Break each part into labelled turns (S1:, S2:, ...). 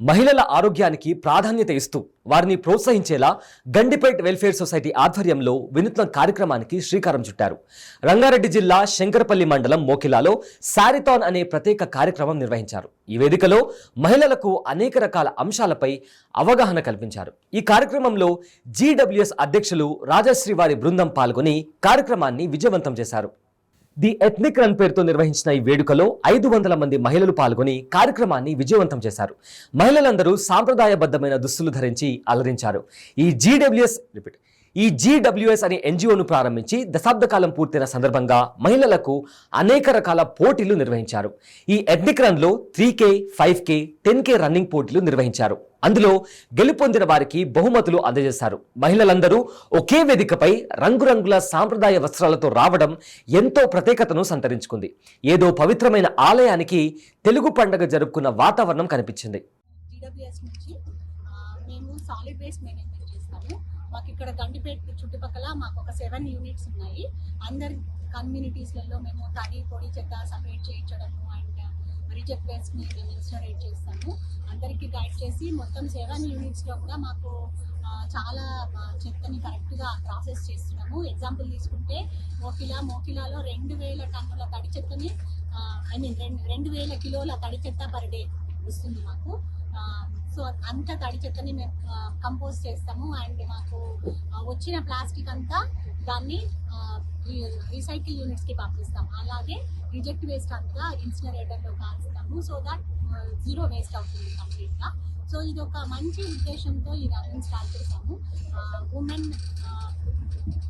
S1: మహిళల ఆరోగ్యానికి ప్రాధాన్యత ఇస్తూ వారిని ప్రోత్సహించేలా గండిపేట్ వెల్ఫేర్ సొసైటీ ఆధ్వర్యంలో వినూత్న కార్యక్రమానికి శ్రీకారం చుట్టారు. రంగారెడ్డి జిల్లా శంకరపల్లి మండలం మోకిలాలో శారీథాన్ అనే ప్రత్యేక కార్యక్రమం నిర్వహించారు. ఈ వేదికలో మహిళలకు అనేక రకాల అంశాలపై అవగాహన కల్పించారు. ఈ కార్యక్రమంలో జీడబ్ల్యూఎస్ అధ్యక్షులు రాజశ్రీ వారి బృందం పాల్గొని కార్యక్రమాన్ని విజయవంతం చేశారు. ది ఎథ్నిక్ రన్ పేరుతో నిర్వహించిన ఈ వేడుకలో 500 మంది మహిళలు పాల్గొని కార్యక్రమాన్ని విజయవంతం చేశారు. మహిళలందరూ సాంప్రదాయబద్ధమైన దుస్తులు ధరించి అలరించారు. ఈ జీడబ్ల్యూఎస్ అనే ఎన్జిఓను ప్రారంభించి దశాబ్ద కాలం పూర్తయిన సందర్భంగా మహిళలకు అనేక రకాల పోటీలు నిర్వహించారు. ఈ ఎథ్నిక్ రన్లో 3K, 5K, 10K రన్నింగ్ పోటీలు నిర్వహించారు. అందులో గెలుపొందిన వారికి బహుమతులు అందజేశారు. మహిళలందరూ ఒకే వేదికపై రంగురంగుల సాంప్రదాయ వస్త్రాలతో రావడం ఎంతో ప్రత్యేకతను సంతరించుకుంది. ఏదో పవిత్రమైన ఆలయానికి తెలుగు పండుగ జరుపుకున్న వాతావరణం కనిపించింది.
S2: మాకు ఇక్కడ గండిపేట చుట్టుపక్కల మాకు ఒక 7 యూనిట్స్ ఉన్నాయి. అందరి కమ్యూనిటీస్లలో మేము తడి పొడి చెత్త సపరేట్ చేయించడము అండ్ రిజెక్ట్ వేస్ట్ని మేము ఇన్స్టరేట్ చేస్తాము. అందరికీ గైడ్ చేసి మొత్తం 7 యూనిట్స్లో కూడా మాకు చాలా చెత్తని కరెక్ట్గా ప్రాసెస్ చేస్తున్నాము. ఎగ్జాంపుల్ తీసుకుంటే మోకిలాలో 2000 టన్నుల తడి చెత్తని 2000 కిలోల తడి చెత్త పర్ డే వస్తుంది మాకు. సో అంత తడి చెత్తని మేము కంపోజ్ చేస్తాము అండ్ మాకు వచ్చిన ప్లాస్టిక్ అంతా దాన్ని రీసైకిల్ యూనిట్స్కి పంపిస్తాము. అలాగే రిజెక్ట్ వేస్ట్ అంతా ఇన్సినరేటర్లో కాల్స్తాము. సో దట్ జీరో వేస్ట్ అవుతుంది కంప్లీట్గా. సో ఇది ఒక మంచి ఉద్దేశంతో ఈ రన్నింగ్ స్టార్ట్ చేస్తాము. ఉమెన్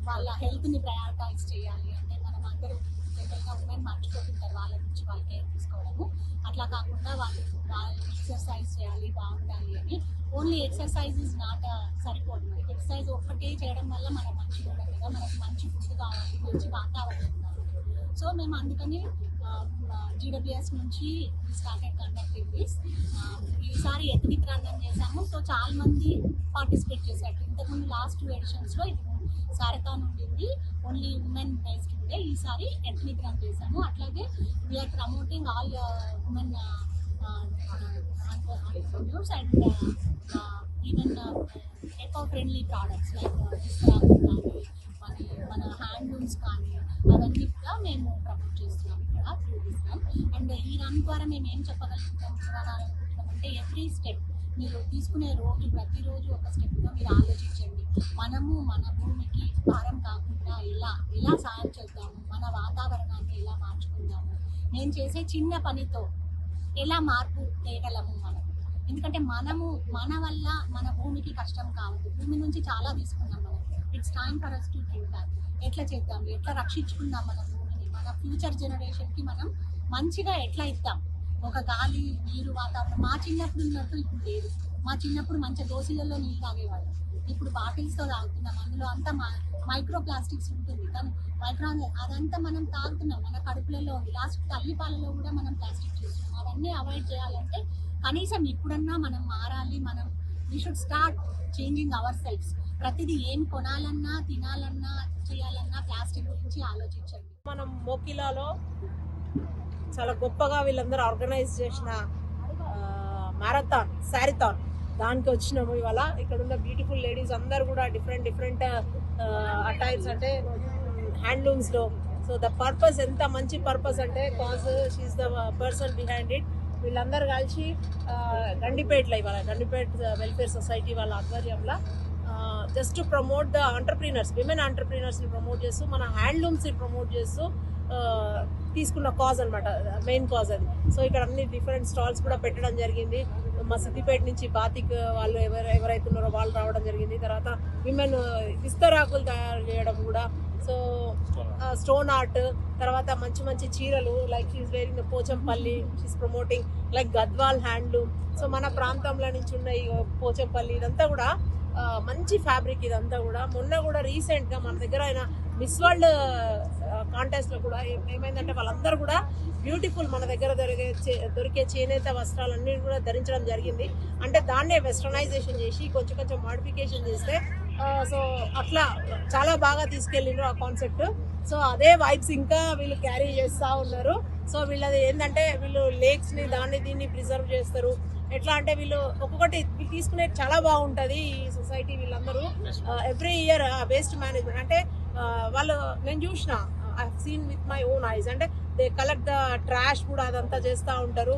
S2: వాళ్ళ హెల్త్ని ప్రయారిటైజ్ చేయాలి అంటే మనం అందరూ జనరల్గా ఉమెన్ మర్చిపోతుంటారు వాళ్ళ నుంచి వాళ్ళ కేర్ తీసుకోవడము. అట్లా కాకుండా వాళ్ళు ఎక్సర్సైజ్ చేయాలి, బాగుండాలి అని. ఓన్లీ ఎక్సర్సైజ్ ఇస్ నాట్ సరిపోదు. మనకి ఎక్సర్సైజ్ ఒక్కటే చేయడం వల్ల మనం మంచిగా ఉండదు కదా, మనకి మంచి ఫుడ్ కావాలి, మంచి వాతావరణం కావాలి. సో మేము అందుకని జీడబ్ల్యూఎస్ నుంచి స్టార్టెడ్ కండక్టింగ్ దిస్. ఈసారి ఎథ్నిక్ రన్ చేశాము. సో చాలా మంది పార్టిసిపేట్ చేశారు. ఇంతకుముందు లాస్ట్ 2 ఎడిషన్స్లో ఇది శారీథాన్ ఉండింది, ఓన్లీ ఉమెన్ బేస్డ్ ఉండే. ఈసారి ఎథ్నిక్ రన్ చేశాము. అట్లాగే we're promoting all women entrepreneurs and even eco-friendly products like మన హ్యాండ్లూమ్స్ కానీ అవన్నీ కూడా మేము ప్రమోట్ చేస్తున్నాం ఇక్కడ త్రూ దిస్ రన్. అండ్ ఈ రన్ ద్వారా మేము ఏం చెప్పగలుగుతామంటే ఎవ్రీ స్టెప్ మీరు తీసుకునే ప్రతిరోజు ఒక స్టెప్గా మీరు ఆలోచించండి. మనము మన భూమికి భారం కాకుండా ఎలా సాయం చేద్దాము, మన వాతావరణాన్ని ఎలా మార్చుకుందాము, నేను చేసే చిన్న పనితో ఎలా మార్పు తేగలము మనం. ఎందుకంటే మన వల్ల మన భూమికి కష్టం కావద్దు. భూమి నుంచి చాలా తీసుకున్నాం మనం. It's time for us to think that ఎట్లా చేద్దాం, ఎట్లా రక్షించుకుందాం మన భూమిని, మన ఫ్యూచర్ జనరేషన్కి మనం మంచిగా ఎట్లా ఇద్దాం. ఒక గాలి, నీరు, వాతావరణం మా చిన్నప్పుడు ఉన్నట్టు ఇప్పుడు లేదు. మా చిన్నప్పుడు మంచి దోశలలో నీళ్ళు తాగేవాళ్ళం. ఇప్పుడు బాటిల్స్తో తాగుతున్నాం. అందులో అంతా మైక్రో ప్లాస్టిక్స్ ఉంటుంది. కానీ అదంతా మనం తాగుతున్నాం, మన కడుపులలో ఉంది. లాస్ట్ తల్లిపాలలో కూడా మనం ప్లాస్టిక్ చేస్తున్నాం. అవన్నీ అవాయిడ్ చేయాలంటే కనీసం ఇప్పుడన్నా మనం మారాలి. We should start changing our selfs. ప్రతిదీ ఏం కొనాలన్నా, తినాలన్నా, చేయాలన్నా ప్లాస్టిక్ గురించి ఆలోచించండి.
S3: మనం మోకిలాలో చాలా గొప్పగా వీళ్ళందరూ ఆర్గనైజ్ చేసిన మ్యారథాన్ శారీథాన్ దానికి వచ్చినాము ఇవాళ. ఇక్కడ ఉన్న బ్యూటిఫుల్ లేడీస్ అందరు కూడా డిఫరెంట్ అటైర్స్ అంటే హ్యాండ్లూమ్స్లో. సో ద పర్పస్ ఎంత మంచి పర్పస్ అంటే cause she is the person behind it. వీళ్ళందరూ కలిసి గండిపేటలో ఇవాళ గండిపేట్ వెల్ఫేర్ సొసైటీ వాళ్ళ ఆధ్వర్యంలో just promote the entrepreneurs, women ఆంటర్ప్రీనర్స్ని ప్రమోట్ చేస్తూ, మన హ్యాండ్లూమ్స్ని ప్రమోట్ చేస్తూ తీసుకున్న కాజ్ అనమాట, మెయిన్ కాజ్ అది. సో ఇక్కడ అన్ని డిఫరెంట్ స్టాల్స్ కూడా పెట్టడం జరిగింది. మా సిద్దిపేట నుంచి బాతిక్ వాళ్ళు ఎవరైతే ఉన్నారో వాళ్ళు రావడం జరిగింది. తర్వాత విమెన్ విస్తరాకులు తయారు చేయడం కూడా, సో స్టోన్ ఆర్ట్, తర్వాత మంచి చీరలు like she's wearing the Pochampally, she's promoting like Gadwal handloom. So మన ప్రాంతంలో నుంచి ఉన్న ఈ పోచంపల్లి ఇదంతా కూడా మంచి ఫ్యాబ్రిక్. ఇదంతా కూడా మొన్న కూడా రీసెంట్గా మన దగ్గర అయిన మిస్ వరల్డ్ కాంటెస్ట్లో కూడా ఏమైందంటే వాళ్ళందరూ కూడా బ్యూటిఫుల్ మన దగ్గర దొరికే చేనేత వస్త్రాలన్నీ కూడా ధరించడం జరిగింది. అంటే దాన్నే వెస్టర్నైజేషన్ చేసి కొంచెం మాడిఫికేషన్ చేస్తే సో అట్లా చాలా బాగా తీసుకెళ్ళిండ్రు ఆ కాన్సెప్ట్. సో అదే వైబ్స్ ఇంకా వీళ్ళు క్యారీ చేస్తూ ఉన్నారు. సో వీళ్ళది ఏంటంటే వీళ్ళు లేక్స్ని దీన్ని ప్రిజర్వ్ చేస్తారు. ఎట్లా అంటే వీళ్ళు ఒక్కొక్కటి వీళ్ళు తీసుకునే చాలా బాగుంటుంది ఈ సొసైటీ. వీళ్ళందరూ ఎవ్రీ ఇయర్ వేస్ట్ మేనేజ్మెంట్ అంటే వాళ్ళు నేను చూసిన I seen with my own eyes అంటే దే కలెక్ట్ ద ట్రాష్ కూడా అదంతా చేస్తూ ఉంటారు.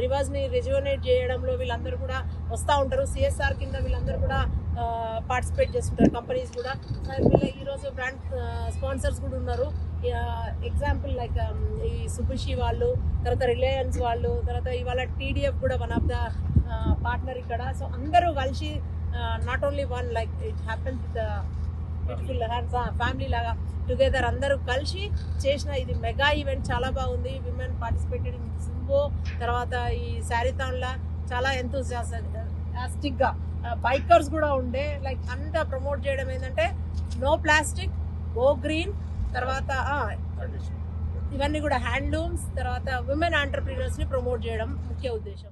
S3: రివర్స్ని రిజ్యూనేట్ చేయడంలో వీళ్ళందరూ కూడా వస్తూ ఉంటారు. సిఎస్ఆర్ కింద వీళ్ళందరూ కూడా పార్టిసిపేట్ చేస్తుంటారు కంపెనీస్ కూడా. వీళ్ళ ఈరోజు బ్రాండ్ స్పాన్సర్స్ కూడా ఉన్నారు. ఎగ్జాంపుల్ లైక్ ఈ సుబుషి వాళ్ళు, తర్వాత రిలయన్స్ వాళ్ళు, తర్వాత ఇవాళ టీడీఎఫ్ కూడా వన్ ఆఫ్ ద పార్ట్నర్ ఇక్కడ. సో అందరూ కలిసి not only one like it happens with beautiful family లాగా టుగెదర్ అందరూ కలిసి చేసిన ఇది మెగా ఈవెంట్. చాలా బాగుంది. విమెన్ పార్టిసిపేటెడ్ ఇన్ సింబో, తర్వాత ఈ శారీథాన్లా చాలా ఎంతూజియాస్టిక్గా బైకర్స్ కూడా ఉండే. లైక్ అంతా ప్రమోట్ చేయడం ఏంటంటే నో ప్లాస్టిక్, గో గ్రీన్, తర్వాత ఇవన్నీ కూడా హ్యాండ్లూమ్స్, తర్వాత విమెన్ ఆంటర్ప్రీనర్స్ని ప్రమోట్ చేయడం ముఖ్య ఉద్దేశం.